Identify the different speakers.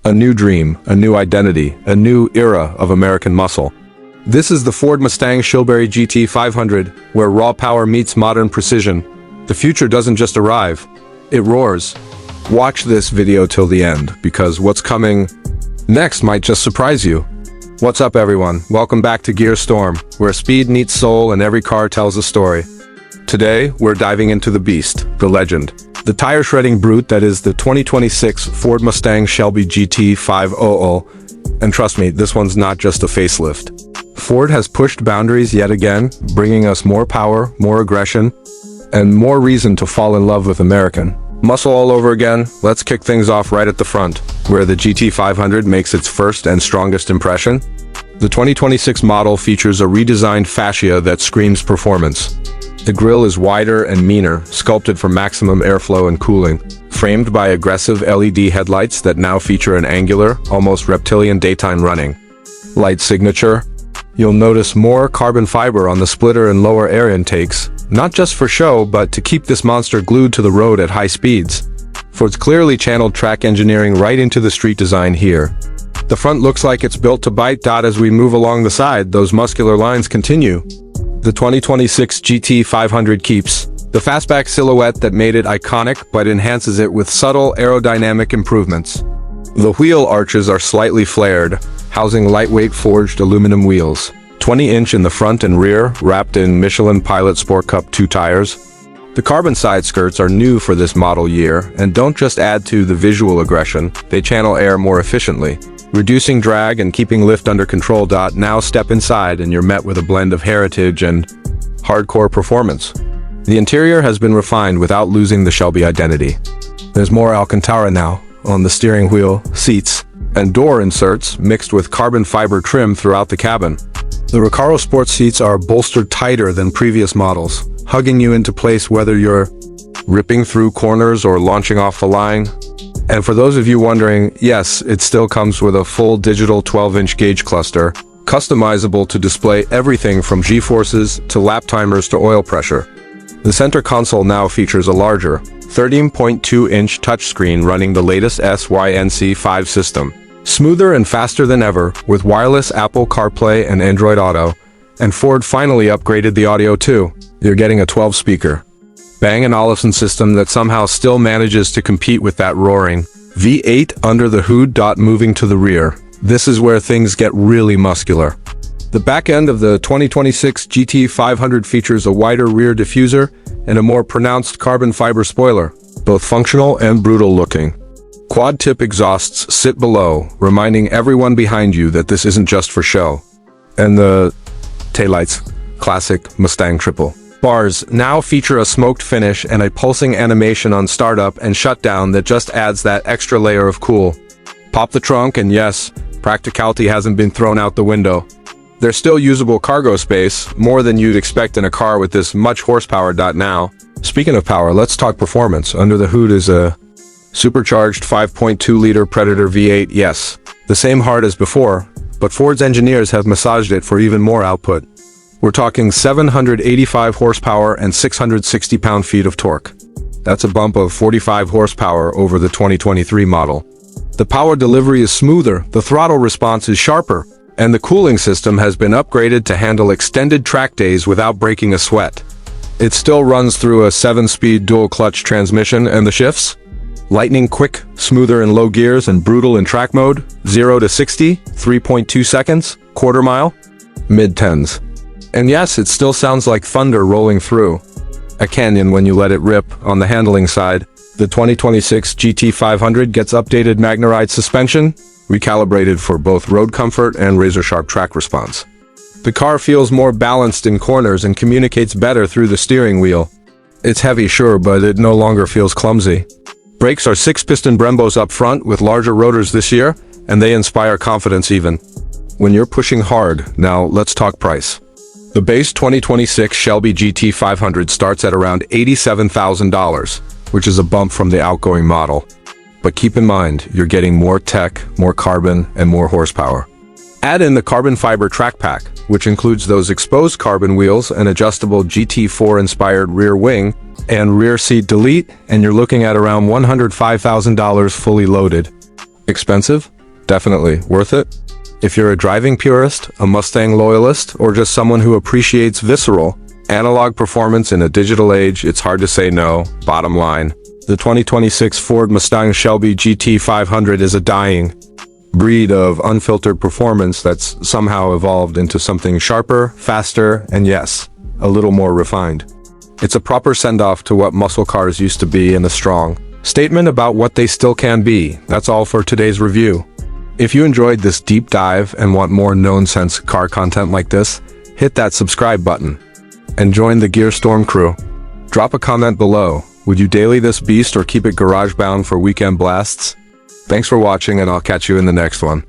Speaker 1: A new dream, a new identity, a new era of American muscle. This is the Ford Mustang Shelby GT500, where raw power meets modern precision. The future doesn't just arrive, it roars. Watch this video till the end, because what's coming next might just surprise you. What's up everyone, welcome back to Gear Storm, where speed meets soul and every car tells a story. Today, we're diving into the beast, the legend, the tire-shredding brute that is the 2026 Ford Mustang Shelby GT500, and trust me, this one's not just a facelift. Ford has pushed boundaries yet again, bringing us more power, more aggression, and more reason to fall in love with American muscle all over again. Let's kick things off right at the front, where the GT500 makes its first and strongest impression. The 2026 model features a redesigned fascia that screams performance. The grille is wider and meaner, sculpted for maximum airflow and cooling, framed by aggressive LED headlights that now feature an angular, almost reptilian daytime running light signature. You'll notice more carbon fiber on the splitter and lower air intakes, not just for show, but to keep this monster glued to the road at high speeds. Ford's clearly channeled track engineering right into the street design here. The front looks like it's built to bite. As we move along the side, those muscular lines continue. The 2026 GT500 keeps the fastback silhouette that made it iconic, but enhances it with subtle aerodynamic improvements. The wheel arches are slightly flared, housing lightweight forged aluminum wheels, 20-inch in the front and rear, wrapped in Michelin Pilot Sport Cup 2 tires. The carbon side skirts are new for this model year, and don't just add to the visual aggression, they channel air more efficiently, reducing drag and keeping lift under control. Now step inside and you're met with a blend of heritage and hardcore performance. The interior has been refined without losing the Shelby identity. There's more Alcantara now on the steering wheel, seats, and door inserts, mixed with carbon fiber trim throughout the cabin. The Recaro Sport seats are bolstered tighter than previous models, hugging you into place whether you're ripping through corners or launching off the line. And for those of you wondering, yes, it still comes with a full digital 12-inch gauge cluster, customizable to display everything from G-forces to lap timers to oil pressure. The center console now features a larger 13.2-inch touchscreen running the latest SYNC 5 system. Smoother and faster than ever, with wireless Apple CarPlay and Android Auto, and Ford finally upgraded the audio too. You're getting a 12-speaker Bang & Olufsen system that somehow still manages to compete with that roaring V8 under the hood. Moving to the rear, this is where things get really muscular. The back end of the 2026 GT500 features a wider rear diffuser and a more pronounced carbon fiber spoiler, both functional and brutal looking. Quad-tip exhausts sit below, reminding everyone behind you that this isn't just for show. And the taillights, classic Mustang triple bars, now feature a smoked finish and a pulsing animation on startup and shutdown that just adds that extra layer of cool. Pop the trunk and yes, practicality hasn't been thrown out the window. There's still usable cargo space, more than you'd expect in a car with this much horsepower. Now, speaking of power, let's talk performance. Under the hood is a supercharged 5.2-liter Predator V8, yes, the same heart as before, but Ford's engineers have massaged it for even more output. We're talking 785 horsepower and 660 pound-feet of torque. That's a bump of 45 horsepower over the 2023 model. The power delivery is smoother, the throttle response is sharper, and the cooling system has been upgraded to handle extended track days without breaking a sweat. It still runs through a 7-speed dual-clutch transmission, and the shifts? Lightning quick, smoother in low gears and brutal in track mode, 0 to 60, 3.2 seconds, quarter mile, mid-tens. And yes, it still sounds like thunder rolling through a canyon when you let it rip. On the handling side, the 2026 GT500 gets updated MagneRide suspension, recalibrated for both road comfort and razor-sharp track response. The car feels more balanced in corners and communicates better through the steering wheel. It's heavy, sure, but it no longer feels clumsy. Brakes are 6-piston Brembos up front with larger rotors this year, and they inspire confidence even when you're pushing hard. Now, let's talk price. The base 2026 Shelby GT500 starts at around $87,000, which is a bump from the outgoing model. But keep in mind, you're getting more tech, more carbon, and more horsepower. Add in the carbon fiber track pack, which includes those exposed carbon wheels, an adjustable GT4-inspired rear wing, and rear seat delete, and you're looking at around $105,000 fully loaded. Expensive? Definitely. Worth it? If you're a driving purist, a Mustang loyalist, or just someone who appreciates visceral, analog performance in a digital age, it's hard to say no. Bottom line, the 2026 Ford Mustang Shelby GT500 is a dying breed of unfiltered performance that's somehow evolved into something sharper, faster, and yes, a little more refined. It's a proper send-off to what muscle cars used to be and a strong statement about what they still can be. That's all for today's review. If you enjoyed this deep dive and want more known-sense car content like this, hit that subscribe button and join the Gear Storm crew. Drop a comment below. Would you daily this beast or keep it garage bound for weekend blasts? Thanks for watching, and I'll catch you in the next one.